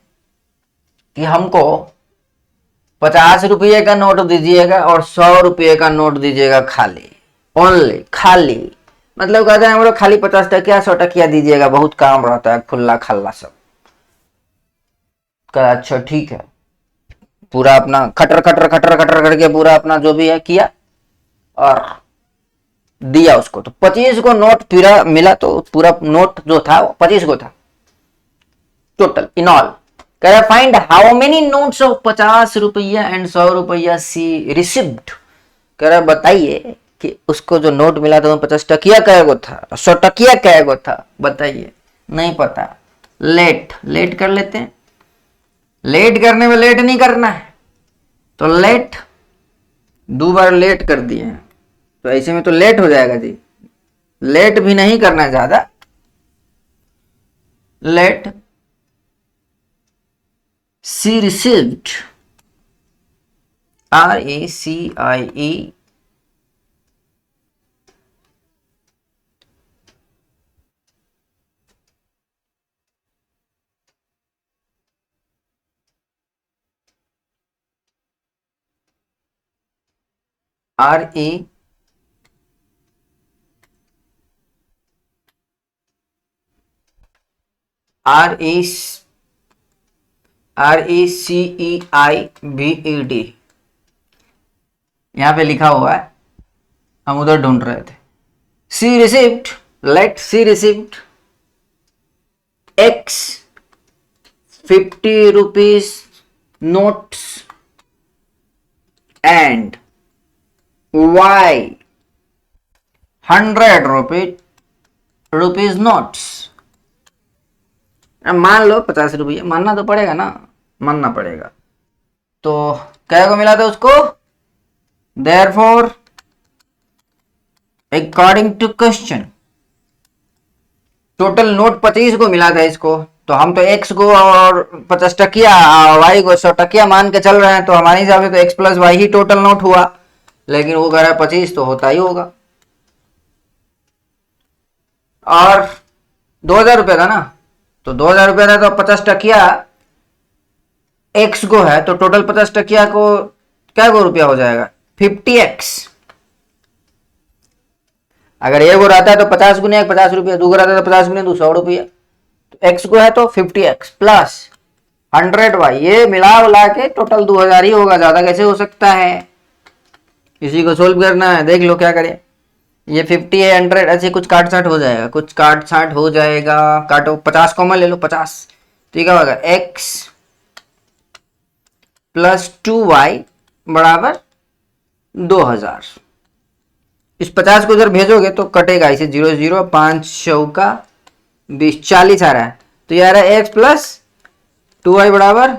कि हमको 50 रुपये का नोट दीजिएगा और 100 रुपये का नोट दीजिएगा खाली, ओनली खाली, मतलब कहते हैं हमको खाली 50 टकिया 100 टकिया दीजिएगा, बहुत काम रहता है, खुला खल्ला सब। कहा अच्छा ठीक है, पूरा अपना खटर करके पूरा अपना जो भी है किया और दिया उसको, तो 25 को नोट पूरा मिला, तो पूरा नोट जो था वो 25 को था, टोटल इन ऑल। कह रहा find how many notes of 50 रुपया एंड 100 रुपया सी रिसिव्ड। कह रहा बताइए कि उसको जो नोट मिला था वो 50 टकिया कै गो था, 100 टकिया कै गो था, बताइए। नहीं पता, लेट कर लेते हैं। लेट करने में लेट नहीं करना है, तो लेट 2 बार लेट कर दिए हैं, तो ऐसे में तो लेट हो जाएगा जी। लेट भी नहीं करना है ज्यादा, let see received, RACIE RACIE BED यहां पे लिखा हुआ है, हम उधर ढूंढ रहे थे। She received, let she received X 50 rupees notes and Y 100 rupees notes। मान लो 50 रुपये, मानना तो पड़ेगा ना, मानना पड़ेगा। तो क्या को मिला था उसको, therefore according to question total note 25 को मिला था इसको, तो हम तो x को और 50 टकिया y को 100 टकिया मान के चल रहे हैं, तो हमारे हिसाब से तो x plus why he total note हुआ, लेकिन वो कह रहा है 25 तो होता ही होगा। और 2000 रुपये था ना, तो 2000 रुपये था तो 50 टकिया x को है, तो टोटल 50 टकिया को क्या को रुपया हो जाएगा, 50x। अगर एक रहता है तो 50 गुने 50 रुपया, दो रहता है तो 50 गुने 100 रुपया, तो x को है तो 50x प्लस 100y, ये मिला उला के टोटल 2000 ही होगा, ज्यादा कैसे हो सकता है। इसी को सोल्व करना है, देख लो क्या करें। ये 50 है, 100 ऐसे कुछ काट छाट हो जाएगा, कुछ काट छाट हो जाएगा। काटो, 50 कॉमन ले लो, 50, तो ये क्या होगा, x प्लस 2y बराबर 2000। इस 50 को उधर भेजोगे तो कटेगा इसे, 0 0 5 चौका 20, 40 आ रहा है, तो ये आ रहा है x प्लस 2y बराबर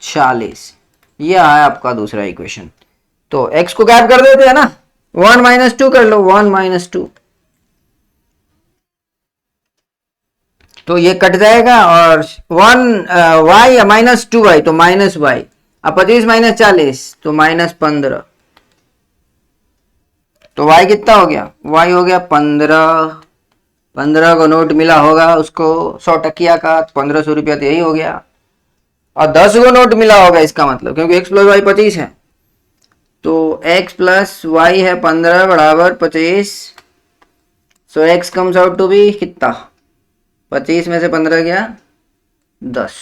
40। ये आया आपका दूसरा इक्वेशन। तो x को गायब कर देते हैं ना, 1 माइनस 2 कर लो, 1 माइनस 2, तो ये कट जाएगा, और 1 y माइनस 2y तो माइनस y, अब 25 माइनस 40 तो माइनस 15, तो y कितना हो गया, y हो गया 15। 15 को नोट मिला होगा उसको 100 टकिया का, 1500 रुपया तो यही हो गया। और 10 को नोट मिला होगा इसका मतलब, क्योंकि x प्लस वाई 25 है, तो x प्लस वाई है 15 बराबर 25। So x comes out to be कितना, 25 में से 15 गया 10,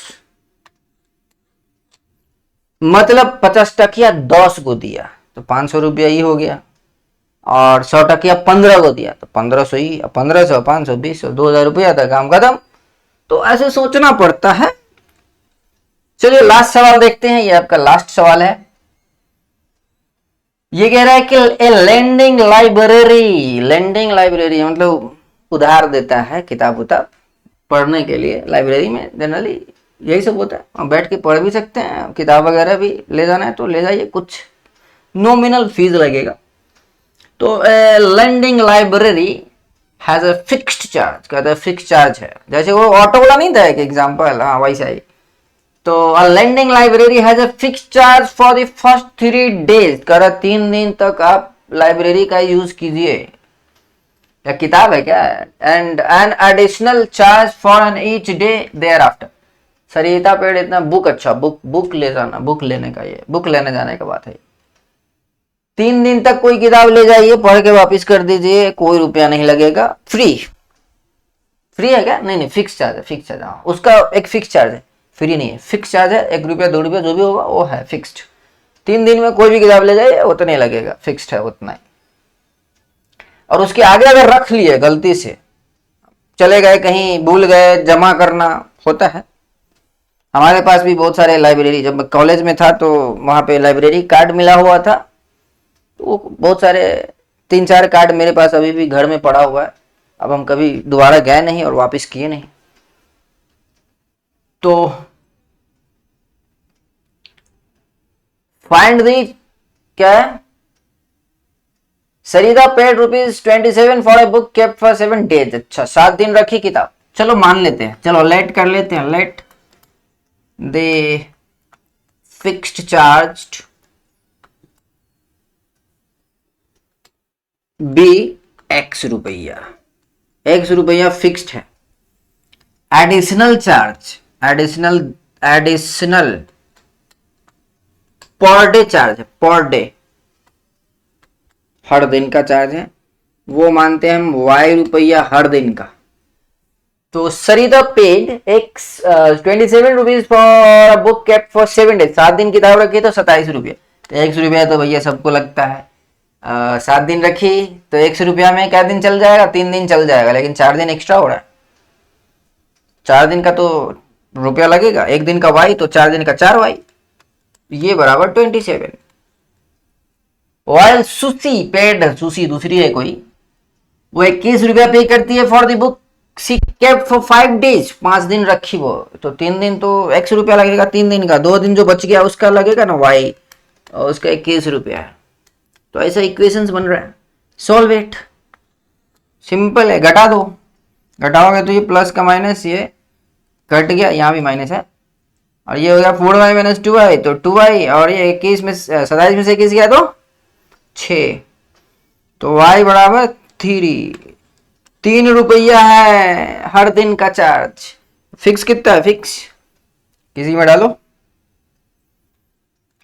मतलब 50 टकिया 10 को दिया तो 500 रुपया ही हो गया, और 100 टकिया 15 को दिया तो 1500 ही, 1500 500 20 2000 रुपया था, काम खत्म। तो ऐसे सोचना पड़ता है। चलिए लास्ट सवाल देखते हैं, ये आपका लास्ट सवाल है। ये कह रहा है कि ए लेंडिंग लाइब्रेरी, लेंडिंग लाइब्रेरी मतलब उधार देता है किताब उताब पढ़ने के लिए। लाइब्रेरी में जनरली यही सब होता है, और बैठ के पढ़ भी सकते हैं, किताब वगैरह भी ले जाना है तो ले जाइए, कुछ नॉमिनल फीस लगेगा। तो lending library has a fixed charge, कहता है फिक्स चार्ज है, जैसे वो ऑटो वाला नहीं था एक एग्जांपल, हाँ वैसा ही। तो a lending library has a fix charge for the first 3 days, कह रहा 3 दिन तक आप लाइब्रेरी का यूज कीजिए। या किताब है क्या, and an additional charge for an each day thereafter. Sarita paid इतना बुक, अच्छा बुक ले जाना, बुक लेने का, ये बुक लेने जाने का बात है। 3 दिन तक कोई किताब ले जाइए, पढ़ के वापस कर दीजिए, कोई रुपया नहीं लगेगा, फ्री। फ्री है क्या, नहीं फिक्स चार्ज है, फिक्स चार्ज, हाँ उसका एक फिक्स चार्ज है, फ्री नहीं है, फिक्स चार्ज है। 1 रुपया 2 रुपया जो भी होगा वो है फिक्स्ड। 3 दिन में कोई भी किताब ले जाइए उतना नहीं लगेगा, फिक्स्ड है उतना ही। और उसके आगे अगर रख लिए, गलती से चले गए कहीं, भूल गए, जमा करना होता है, हमारे पास भी बहुत सारे लाइब्रेरी, जब मैं कॉलेज में था तो वहाँ पे लाइब्रेरी कार्ड मिला हुआ था, तो बहुत सारे 3-4 कार्ड मेरे पास अभी भी घर में पड़ा हुआ है। अब हम कभी दोबारा गए नहीं और वापस किए नहीं। तो फाइंड दी क्या है, Sarita paid ₹27 for a book kept for 7 days। अच्छा 7 दिन रखी किताब, चलो मान लेते हैं, चलो लेट कर लेते हैं, let the fixed charged be X रुपया, X रुपया फिक्स्ड है। Additional charge, additional per day charge है, पर डे हर दिन का चार्ज है, वो मानते हैं हम Y रुपया हर दिन का। तो सरिता पेड एक 27 rupees for book kept for 7 days, 7 दिन किताब रखी तो 27 रुपये। तो 100 रुपया तो भैया सबको लगता है, 7 दिन रखी तो 100 रुपया में क्या दिन चल जाएगा, 3 दिन चल जाएगा, लेकिन 4 दिन एक्स्ट्रा हो रहा है। 4 दिन का तो रुपया लगेगा, 1 दिन का Y तो 4 दिन का 4Y, ये बराबर 27। वाइल सुशी पेड, सुशी दूसरी है कोई, वो 21 रुपया पे करती है for the book she kept for 5 days, 5 दिन रखी वो, तो 3 दिन तो 100 रुपया लगेगा 3 दिन का, 2 दिन जो बच गया उसका लगेगा ना Y, और उसका 21 रुपया है। तो ऐसा इक्वेशंस बन रहा है। सॉल्व इट, सिंपल है, घटा दो, घटाओगे तो ये प्लस का माइनस, ये कट गया, यहाँ भी माइनस है, और ये हो गया 4y माइनस 2y, तो 2y, और ये 21 में 27 में से 21 गया तो 6, तो y बराबर 3 रुपया है हर दिन का चार्ज। फिक्स कितना है, फिक्स किसी में डालो,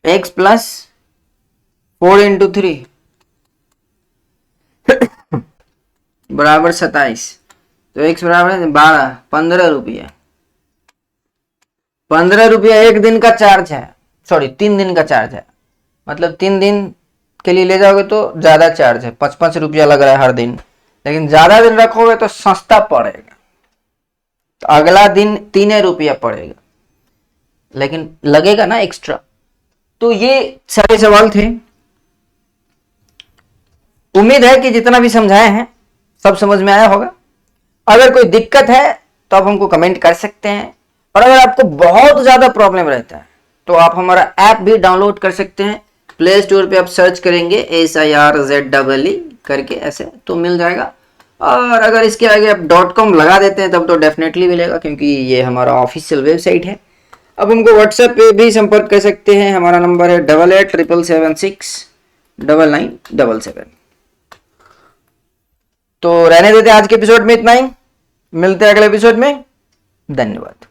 x प्लस 4 into 3 बराबर 27, तो x बराबर 12, 15 रुपया। 15 रुपया 1 दिन का चार्ज है, सॉरी 3 दिन का चार्ज है, मतलब 3 दिन के लिए ले जाओगे तो ज्यादा चार्ज है, 5-5 रुपया लग रहा है हर दिन, लेकिन ज्यादा दिन रखोगे तो सस्ता पड़ेगा, तो अगला दिन 3 रुपया पड़ेगा, लेकिन लगेगा ना एक्स्ट्रा। तो ये सारे सवाल थे, उम्मीद है कि जितना भी समझाए हैं सब समझ में आया होगा। अगर कोई दिक्कत है तो आप हमको कमेंट कर सकते हैं, और अगर आपको बहुत ज्यादा प्रॉब्लम रहता है तो आप हमारा ऐप भी डाउनलोड कर सकते हैं। प्ले स्टोर पे आप सर्च करेंगे SIRZEE करके, ऐसे तो मिल जाएगा, और अगर इसके आगे आप .com लगा देते हैं तब तो डेफिनेटली मिलेगा, क्योंकि ये हमारा ऑफिशियल वेबसाइट है। अब हमको व्हाट्सएप पे भी संपर्क कर सकते हैं, हमारा नंबर है 8877769977। तो रहने देते आज के एपिसोड में इतना ही, मिलते हैं अगले एपिसोड में, धन्यवाद।